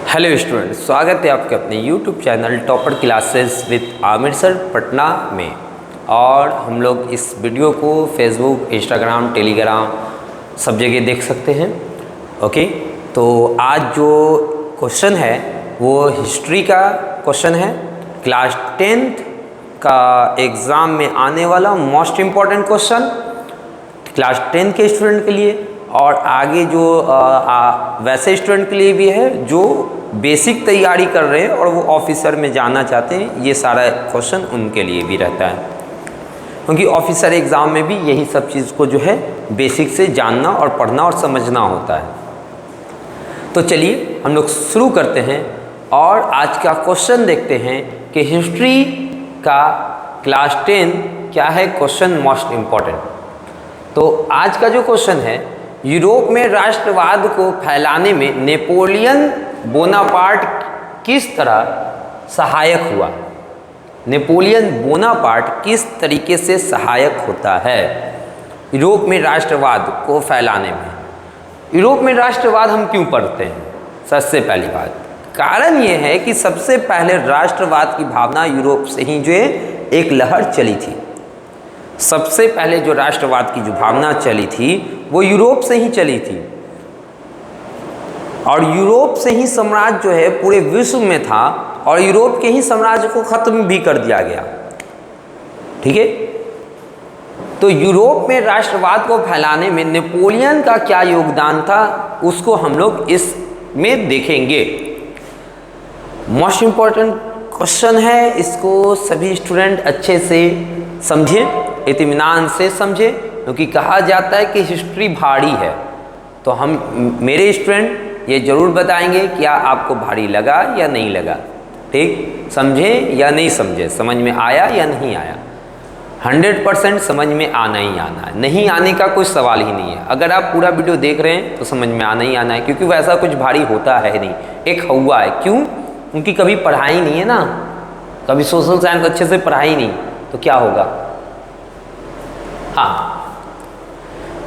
Hello student, स्वागत है आपके अपने YouTube channel topper classes with Aamir sir Patna में। और हम लोग इस वीडियो को फेसबुक, इंस्टाग्राम, टेलीग्राम सब जगह देख सकते हैं। ओके, तो आज जो क्वेश्चन है वो हिस्ट्री का क्वेश्चन है। क्लास 10th का एग्ज़ाम में आने वाला मोस्ट इम्पॉर्टेंट क्वेश्चन क्लास 10 के स्टूडेंट के लिए, और आगे जो वैसे स्टूडेंट के लिए भी है जो बेसिक तैयारी कर रहे हैं और वो ऑफिसर में जाना चाहते हैं। ये सारा क्वेश्चन उनके लिए भी रहता है, क्योंकि ऑफिसर एग्ज़ाम में भी यही सब चीज़ को जो है बेसिक से जानना और पढ़ना और समझना होता है। तो चलिए हम लोग शुरू करते हैं और आज का क्वेश्चन देखते हैं कि हिस्ट्री का क्लास 10 क्या है क्वेश्चन मोस्ट इम्पॉर्टेंट। तो आज का जो क्वेश्चन है, यूरोप में राष्ट्रवाद को फैलाने में नेपोलियन बोनापार्ट किस तरह सहायक हुआ। नेपोलियन बोनापार्ट किस तरीके से सहायक होता है यूरोप में राष्ट्रवाद को फैलाने में। यूरोप में राष्ट्रवाद हम क्यों पढ़ते हैं? सबसे पहली बात कारण ये है कि सबसे पहले राष्ट्रवाद की भावना यूरोप से ही जो है एक लहर चली थी। सबसे पहले जो राष्ट्रवाद की जो भावना चली थी वो यूरोप से ही चली थी, और यूरोप से ही साम्राज्य जो है पूरे विश्व में था, और यूरोप के ही साम्राज्य को ख़त्म भी कर दिया गया। ठीक है, तो यूरोप में राष्ट्रवाद को फैलाने में नेपोलियन का क्या योगदान था उसको हम लोग इसमें देखेंगे। मोस्ट इम्पॉर्टेंट क्वेश्चन है, इसको सभी स्टूडेंट अच्छे से समझें, इत्मीनान से समझें, क्योंकि कहा जाता है कि हिस्ट्री भारी है। तो हम मेरे स्टूडेंट ये ज़रूर बताएंगे क्या आपको भारी लगा या नहीं लगा। ठीक, समझे या नहीं समझे, समझ में आया या नहीं आया। 100% समझ में आना ही आना है, नहीं आने का कोई सवाल ही नहीं है। अगर आप पूरा वीडियो देख रहे हैं तो समझ में आना ही आना है, क्योंकि वैसा कुछ भारी होता है नहीं। एक हुआ है, क्यों? क्योंकि कभी पढ़ाई नहीं है ना, कभी सोशल साइंस अच्छे से पढ़ाई नहीं, तो क्या होगा। हाँ,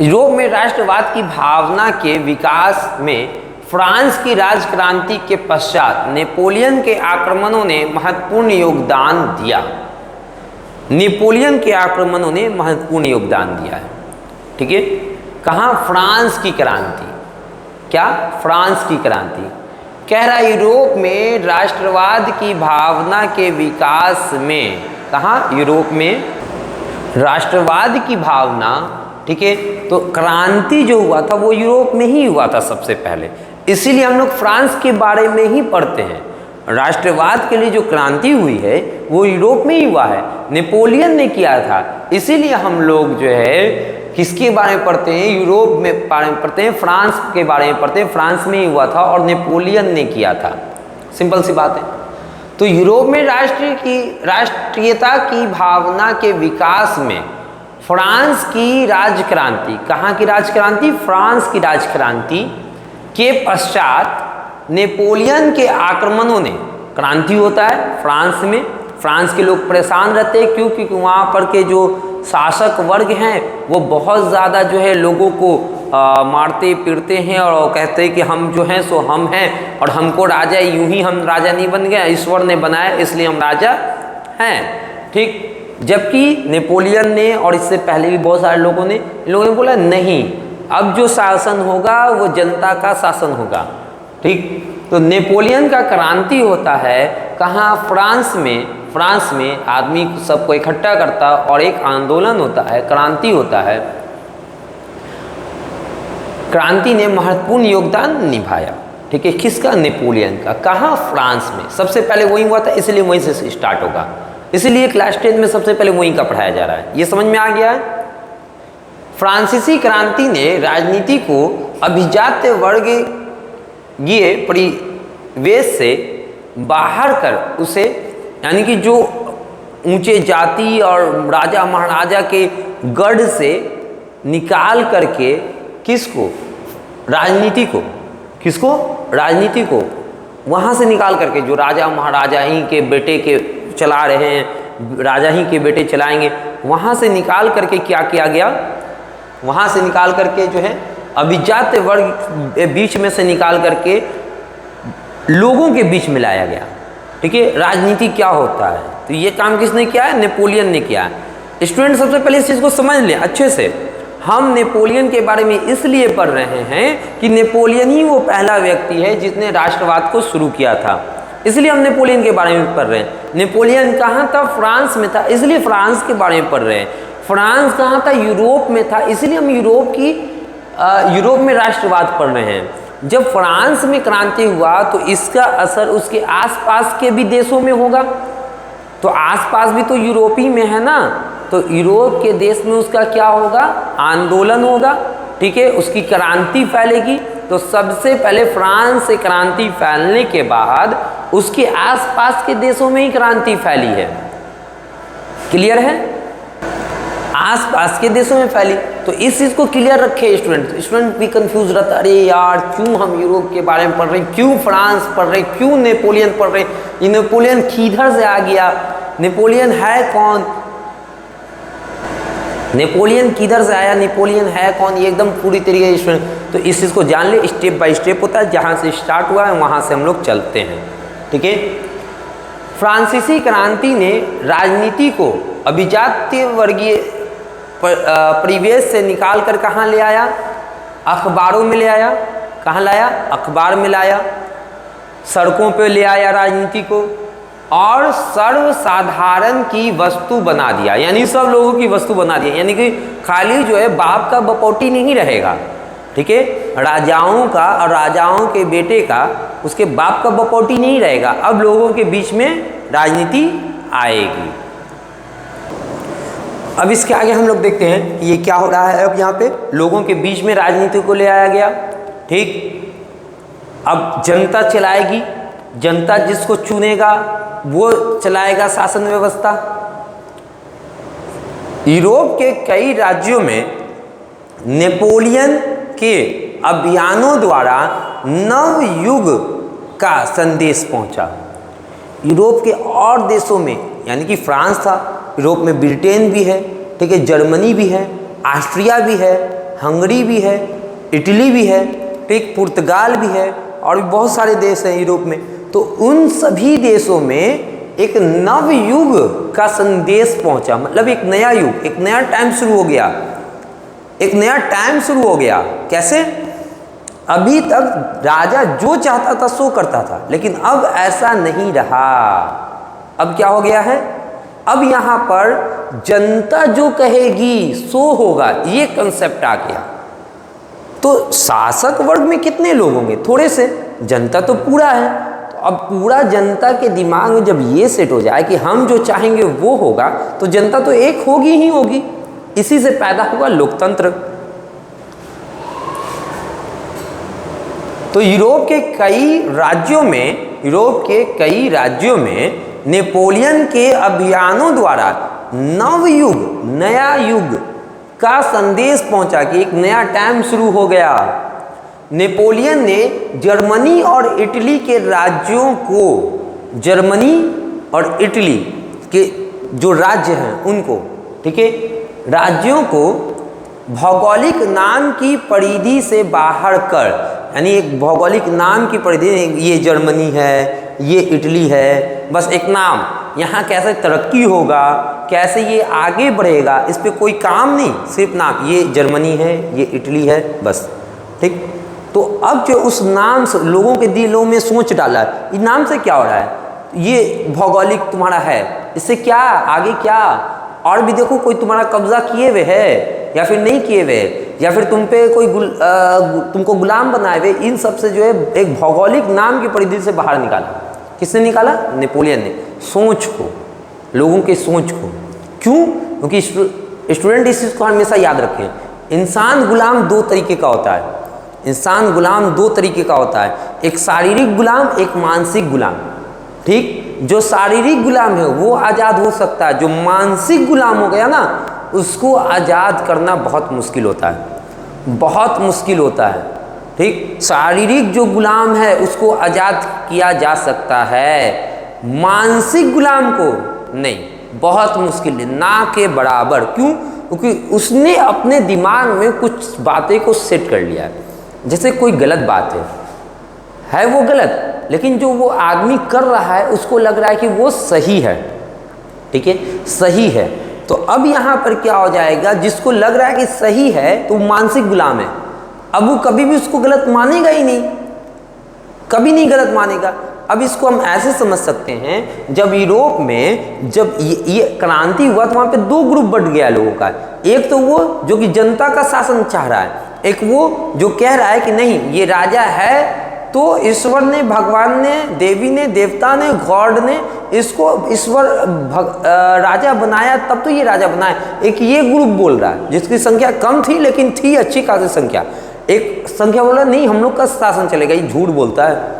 यूरोप में राष्ट्रवाद की भावना के विकास में फ्रांस की राजक्रांति के पश्चात नेपोलियन के आक्रमणों ने महत्वपूर्ण योगदान दिया। नेपोलियन के आक्रमणों ने महत्वपूर्ण योगदान दिया है। ठीक है, कहाँ? फ्रांस की क्रांति। क्या? फ्रांस की क्रांति। कह रहा यूरोप में राष्ट्रवाद की भावना के विकास में, कहाँ? यूरोप में राष्ट्रवाद की भावना, ठीक है, तो क्रांति जो हुआ था वो यूरोप में ही हुआ था सबसे पहले। इसीलिए हम लोग फ्रांस के बारे में ही पढ़ते हैं। राष्ट्रवाद के लिए जो क्रांति हुई है वो यूरोप में ही हुआ है, नेपोलियन ने किया था। इसीलिए हम लोग जो है किसके बारे में पढ़ते हैं? यूरोप में बारे में पढ़ते हैं, फ्रांस के बारे में पढ़ते हैं। फ्रांस में ही हुआ था और नेपोलियन ने किया था। सिंपल सी बात है। तो यूरोप में राष्ट्रीयता की भावना के विकास में फ्रांस की राजक्रांति, कहाँ की राजक्रांति? फ्रांस की राजक्रांति के पश्चात नेपोलियन के आक्रमणों ने, क्रांति होता है फ्रांस में, फ्रांस के लोग परेशान रहते हैं, क्यों? क्योंकि वहाँ पर के जो शासक वर्ग हैं वो बहुत ज़्यादा जो है लोगों को मारते पीटते हैं, और कहते हैं कि हम जो हैं सो हम हैं, और हमको राजा, यूं ही हम राजा नहीं बन गए, ईश्वर ने बनाया इसलिए हम राजा हैं। ठीक, जबकि नेपोलियन ने और इससे पहले भी बहुत सारे लोगों ने बोला नहीं, अब जो शासन होगा वो जनता का शासन होगा। ठीक, तो नेपोलियन का क्रांति होता है कहाँ? फ्रांस में। फ्रांस में आदमी सबको इकट्ठा करता और एक आंदोलन होता है, क्रांति होता है। क्रांति ने महत्वपूर्ण योगदान निभाया। ठीक है, किसका? नेपोलियन का। कहाँ? फ्रांस में। सबसे पहले वही हुआ था, इसलिए वहीं से स्टार्ट होगा। इसलिए क्लास 10 में सबसे पहले वहीं का पढ़ाया जा रहा है। ये समझ में आ गया है। फ्रांसीसी क्रांति ने राजनीति को अभिजात्य वर्गीय परिवेश से बाहर कर उसे, यानी कि जो ऊंचे जाति और राजा महाराजा के गढ़ से निकाल करके किसको? राजनीति को। किसको? राजनीति को वहाँ से निकाल करके, जो राजा महाराजा ही के बेटे के चला रहे हैं, राजा ही के बेटे चलाएंगे, वहाँ से निकाल करके क्या किया गया? वहाँ से निकाल करके जो है अभिजात्य वर्ग बीच में से निकाल करके लोगों के बीच में लाया गया। ठीक है, राजनीति क्या होता है, तो ये काम किसने किया है? नेपोलियन ने किया है। स्टूडेंट सबसे पहले इस चीज़ को समझ लें अच्छे से। हम नेपोलियन के बारे में इसलिए पढ़ रहे हैं कि नेपोलियन ही वो पहला व्यक्ति है जिसने राष्ट्रवाद को शुरू किया था, इसलिए हम नेपोलियन के बारे में पढ़ रहे हैं। नेपोलियन कहाँ था? फ्रांस में था, इसलिए फ्रांस के बारे में पढ़ रहे हैं। फ्रांस कहाँ था? यूरोप में था, इसलिए हम यूरोप में राष्ट्रवाद पढ़ रहे हैं। जब फ्रांस में क्रांति हुआ तो इसका असर उसके आसपास के भी देशों में होगा, तो आसपास भी तो यूरोप ही में है ना, तो यूरोप के देश में उसका क्या होगा? आंदोलन होगा। ठीक है, उसकी क्रांति फैलेगी। तो सबसे पहले फ्रांस से क्रांति फैलने के बाद उसके आसपास के देशों में ही क्रांति फैली है। क्लियर है? आसपास के देशों में फैली, तो इस चीज़ को क्लियर रखे स्टूडेंट भी कंफ्यूज रहता, अरे यार क्यों हम यूरोप के बारे में पढ़ रहे हैं, क्यों फ्रांस पढ़ रहे हैं, क्यों नेपोलियन पढ़ रहे हैं, ये नेपोलियन किधर से आ गया, नेपोलियन है कौन, नेपोलियन किधर से आया, नेपोलियन है कौन, ये एकदम पूरी तरीके से स्टूडेंट। तो इस चीज़ को जान ले, स्टेप बाय स्टेप होता है, जहाँ से स्टार्ट हुआ है वहाँ से हम लोग चलते हैं। ठीक है, फ्रांसीसी क्रांति ने राजनीति को अभिजात्य वर्गीय परिवेश से निकाल कर कहाँ ले आया? अखबारों में ले आया। कहाँ लाया? अखबार में लाया, सड़कों पे ले आया राजनीति को, और सर्वसाधारण की वस्तु बना दिया, यानी सब लोगों की वस्तु बना दिया। यानी कि खाली जो है बाप का बपौटी नहीं रहेगा। ठीक है, राजाओं का और राजाओं के बेटे का, उसके बाप का बपौटी नहीं रहेगा। अब लोगों के बीच में राजनीति आएगी। अब इसके आगे हम लोग देखते हैं कि ये क्या हो रहा है। अब यहाँ पे लोगों के बीच में राजनीति को ले आया गया। ठीक, अब जनता चलाएगी, जनता जिसको चुनेगा वो चलाएगा शासन व्यवस्था। यूरोप के कई राज्यों में नेपोलियन के अभियानों द्वारा नव युग का संदेश पहुंचा। यूरोप के और देशों में, यानी कि फ्रांस था, यूरोप में ब्रिटेन भी है, ठीक है, जर्मनी भी है, ऑस्ट्रिया भी है, हंगरी भी है, इटली भी है, ठीक, पुर्तगाल भी है, और भी बहुत सारे देश हैं यूरोप में। तो उन सभी देशों में एक नव युग का संदेश पहुंचा, मतलब एक नया युग, एक नया टाइम शुरू हो गया, एक नया टाइम शुरू हो गया। कैसे? अभी तक राजा जो चाहता था सो करता था, लेकिन अब ऐसा नहीं रहा। अब क्या हो गया है? अब यहाँ पर जनता जो कहेगी सो होगा, ये कंसेप्ट आ गया। तो शासक वर्ग में कितने लोग होंगे? थोड़े से, जनता तो पूरा है। तो अब पूरा जनता के दिमाग में जब ये सेट हो जाए कि हम जो चाहेंगे वो होगा, तो जनता तो एक होगी ही होगी। इसी से पैदा हुआ लोकतंत्र। तो यूरोप के कई राज्यों में नेपोलियन के अभियानों द्वारा नव युग, नया युग का संदेश पहुंचा कि एक नया टाइम शुरू हो गया। नेपोलियन ने जर्मनी और इटली के राज्यों को, जर्मनी और इटली के जो राज्य हैं उनको, ठीक है, राज्यों को भौगोलिक नाम की परिधि से बाहर कर, यानी एक भौगोलिक नाम की परिधि, ये जर्मनी है, ये इटली है, बस एक नाम, यहाँ कैसे तरक्की होगा, कैसे ये आगे बढ़ेगा, इस पे कोई काम नहीं, सिर्फ नाम, ये जर्मनी है, ये इटली है, बस। ठीक, तो अब जो उस नाम से लोगों के दिलों में सोच डाला, इस नाम से क्या हो रहा है? ये भौगोलिक तुम्हारा है, इससे क्या आगे क्या, और भी देखो कोई तुम्हारा कब्जा किए हुए है या फिर नहीं किए हुए, या फिर तुम पे कोई तुमको गुलाम बनाए हुए, इन सब से जो है एक भौगोलिक नाम की परिधि से बाहर निकाला। किसने निकाला? नेपोलियन ने। सोच को, लोगों के सोच को। क्यों? क्योंकि स्टूडेंट इस चीज़ को हमेशा याद रखें, इंसान गुलाम दो तरीके का होता है। इंसान गुलाम दो तरीके का होता है, एक शारीरिक गुलाम, एक मानसिक गुलाम। ठीक, जो शारीरिक गुलाम है वो आज़ाद हो सकता है, जो मानसिक गुलाम हो गया ना, उसको आज़ाद करना बहुत मुश्किल होता है, बहुत मुश्किल होता है। ठीक, शारीरिक जो गुलाम है उसको आज़ाद किया जा सकता है, मानसिक गुलाम को नहीं, बहुत मुश्किल है, ना के बराबर। क्यों? क्योंकि उसने अपने दिमाग में कुछ बातें को सेट कर लिया है। जैसे कोई गलत बात है वो गलत, लेकिन जो वो आदमी कर रहा है उसको लग रहा है कि वो सही है, ठीक है, सही है। तो अब यहाँ पर क्या हो जाएगा, जिसको लग रहा है कि सही है तो मानसिक गुलाम है। अब वो कभी भी उसको गलत मानेगा ही नहीं, कभी नहीं गलत मानेगा। अब इसको हम ऐसे समझ सकते हैं, जब यूरोप में जब ये क्रांति हुआ तो वहाँ पे दो ग्रुप बट गया लोगों का। एक तो वो जो कि जनता का शासन चाह रहा है, एक वो जो कह रहा है कि नहीं ये राजा है तो ईश्वर ने, भगवान ने, देवी ने, देवता ने, गॉड ने इसको ईश्वर राजा बनाया तब तो ये राजा बनाया। एक ये ग्रुप बोल रहा है जिसकी संख्या कम थी लेकिन थी अच्छी खासी संख्या। एक संख्या बोल रहा नहीं हम लोग का शासन चलेगा, ये झूठ बोलता है,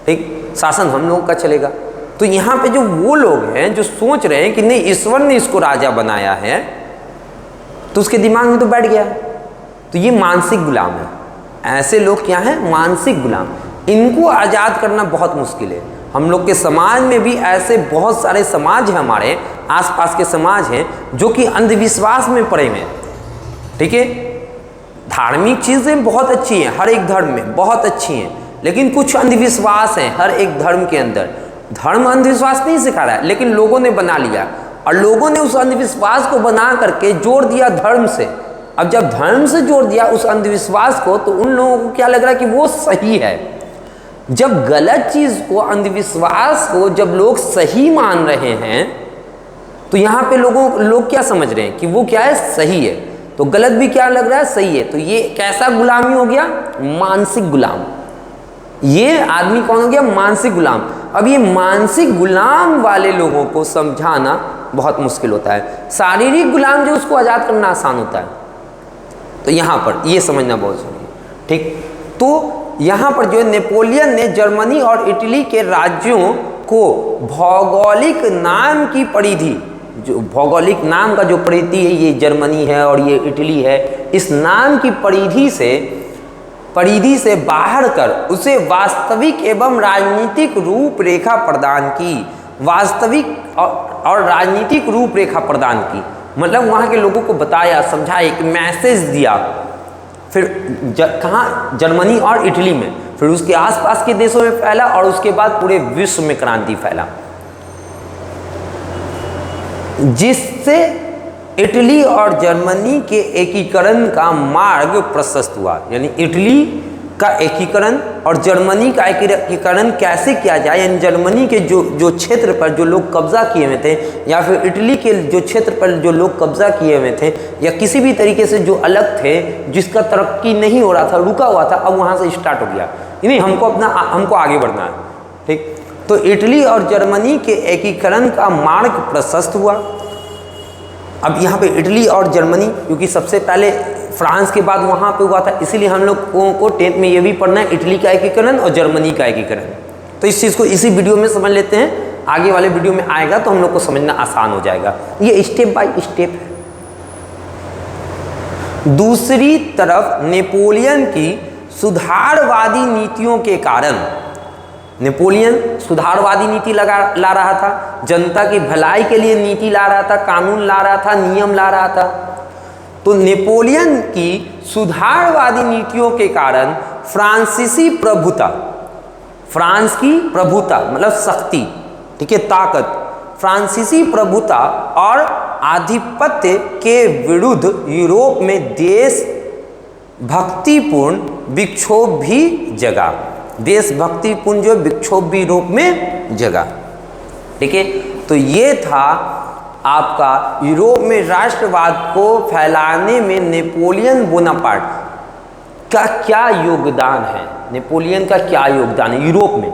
ठीक, शासन हम लोग का चलेगा। तो यहाँ पे जो वो लोग हैं जो सोच रहे हैं कि नहीं ईश्वर ने इसको राजा बनाया है, तो उसके दिमाग में तो बैठ गया, तो ये मानसिक गुलाम है। ऐसे लोग क्या हैं, मानसिक गुलाम। इनको आज़ाद करना बहुत मुश्किल है। हम लोग के समाज में भी ऐसे बहुत सारे समाज हैं, हमारे आसपास के समाज हैं जो कि अंधविश्वास में पड़े हुए हैं, ठीक है। धार्मिक चीज़ें बहुत अच्छी हैं, हर एक धर्म में बहुत अच्छी हैं, लेकिन कुछ अंधविश्वास हैं हर एक धर्म के अंदर। धर्म अंधविश्वास नहीं सिखा रहा है, लेकिन लोगों ने बना लिया और लोगों ने उस अंधविश्वास को बना करके जोड़ दिया धर्म से। अब जब धर्म से जोड़ दिया उस अंधविश्वास को, तो उन लोगों को क्या लग रहा है कि वो सही है। जब गलत चीज़ को, अंधविश्वास को जब लोग सही मान रहे हैं, तो यहाँ पे लोग क्या समझ रहे हैं कि वो क्या है, सही है। तो गलत भी क्या लग रहा है, सही है। तो ये कैसा गुलामी हो गया, मानसिक गुलाम। ये आदमी कौन हो गया, मानसिक गुलाम। अब ये मानसिक गुलाम वाले लोगों को समझाना बहुत मुश्किल होता है। शारीरिक गुलाम जो उसको आज़ाद करना आसान होता है। तो यहाँ पर ये समझना बहुत जरूरी है, ठीक। तो यहाँ पर जो है नेपोलियन ने जर्मनी और इटली के राज्यों को भौगोलिक नाम की परिधि, जो भौगोलिक नाम का जो परिधि है, ये जर्मनी है और ये इटली है, इस नाम की परिधि से बाहर कर उसे वास्तविक एवं राजनीतिक रूपरेखा प्रदान की। वास्तविक और राजनीतिक रूपरेखा प्रदान की मतलब वहाँ के लोगों को बताया, समझाया, एक मैसेज दिया। फिर कहाँ, जर्मनी और इटली में, फिर उसके आसपास के देशों में फैला और उसके बाद पूरे विश्व में क्रांति फैला, जिससे इटली और जर्मनी के एकीकरण का मार्ग प्रशस्त हुआ। यानी इटली का एकीकरण और जर्मनी का एकीकरण कैसे किया जाए, यानी जर्मनी के जो क्षेत्र पर जो लोग कब्जा किए हुए थे, या फिर इटली के जो क्षेत्र पर जो लोग कब्जा किए हुए थे, या किसी भी तरीके से जो अलग थे, जिसका तरक्की नहीं हो रहा था, रुका हुआ था, अब वहाँ से स्टार्ट हो गया। यानी हमको आगे बढ़ना है, ठीक। तो इटली और जर्मनी के एकीकरण का मार्ग प्रशस्त हुआ। अब यहाँ पे इटली और जर्मनी, क्योंकि सबसे पहले फ्रांस के बाद वहाँ पे हुआ था, इसीलिए हम लोग को 10th में ये भी पढ़ना है, इटली का एकीकरण और जर्मनी का एकीकरण। तो इस चीज़ को इसी वीडियो में समझ लेते हैं, आगे वाले वीडियो में आएगा तो हम लोग को समझना आसान हो जाएगा। ये स्टेप बाय स्टेप है। दूसरी तरफ नेपोलियन की सुधारवादी नीतियों के कारण, नेपोलियन सुधारवादी नीति ला रहा था, जनता की भलाई के लिए नीति ला रहा था, कानून ला रहा था, नियम ला रहा था। तो नेपोलियन की सुधारवादी नीतियों के कारण फ्रांसीसी प्रभुता, फ्रांस की प्रभुता मतलब शक्ति, ठीक है, ताकत, फ्रांसीसी प्रभुता और आधिपत्य के विरुद्ध यूरोप में देश भक्तिपूर्ण विक्षोभ भी जगा। देशभक्तिपूर्ण जो विक्षोभ भी यूरोप में जगा, ठीक है। तो ये था आपका यूरोप में राष्ट्रवाद को फैलाने में नेपोलियन बोनापार्ट का क्या योगदान है। नेपोलियन का क्या योगदान है यूरोप में।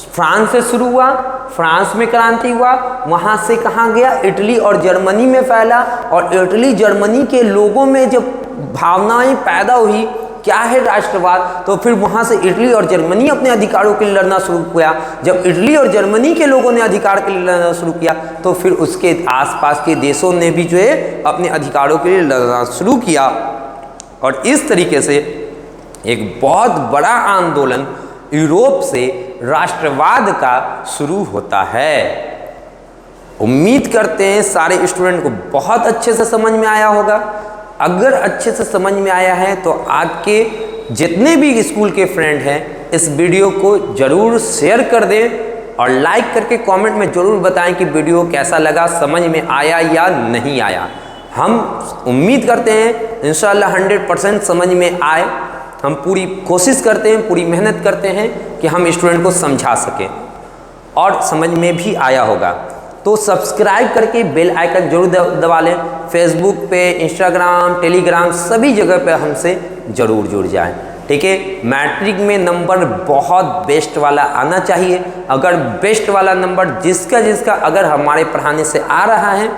फ्रांस से शुरू हुआ, फ्रांस में क्रांति हुआ, वहाँ से कहाँ गया, इटली और जर्मनी में फैला, और इटली जर्मनी के लोगों में जब भावनाएं पैदा हुई क्या है राष्ट्रवाद, तो फिर वहाँ से इटली और जर्मनी अपने अधिकारों के लिए लड़ना शुरू किया। जब इटली और जर्मनी के लोगों ने अधिकार के लिए लड़ना शुरू किया, तो फिर उसके आसपास के देशों ने भी जो है अपने अधिकारों के लिए लड़ना शुरू किया, और इस तरीके से एक बहुत बड़ा आंदोलन यूरोप से राष्ट्रवाद का शुरू होता है। उम्मीद करते हैं सारे स्टूडेंट को बहुत अच्छे से समझ में आया होगा। अगर अच्छे से समझ में आया है तो आपके जितने भी स्कूल के फ्रेंड हैं इस वीडियो को ज़रूर शेयर कर दें और लाइक करके कमेंट में ज़रूर बताएं कि वीडियो कैसा लगा, समझ में आया या नहीं आया। हम उम्मीद करते हैं इंशाल्लाह 100% समझ में आए। हम पूरी कोशिश करते हैं, पूरी मेहनत करते हैं कि हम स्टूडेंट को समझा सकें और समझ में भी आया होगा। तो सब्सक्राइब करके बेल आइकन जरूर दबा लें। फेसबुक पे, इंस्टाग्राम, टेलीग्राम सभी जगह पे हमसे ज़रूर जुड़ जाएं। ठीक है, मैट्रिक में नंबर बहुत बेस्ट वाला आना चाहिए। अगर बेस्ट वाला नंबर जिसका अगर हमारे पढ़ाने से आ रहा है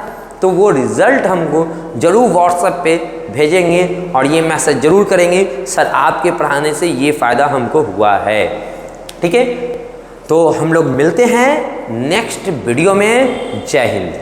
तो वो रिज़ल्ट हमको ज़रूर व्हाट्सएप पे भेजेंगे और ये मैसेज ज़रूर करेंगे, सर आपके पढ़ाने से ये फ़ायदा हमको हुआ है। ठीक है, तो हम लोग मिलते हैं नेक्स्ट वीडियो में। जय हिंद।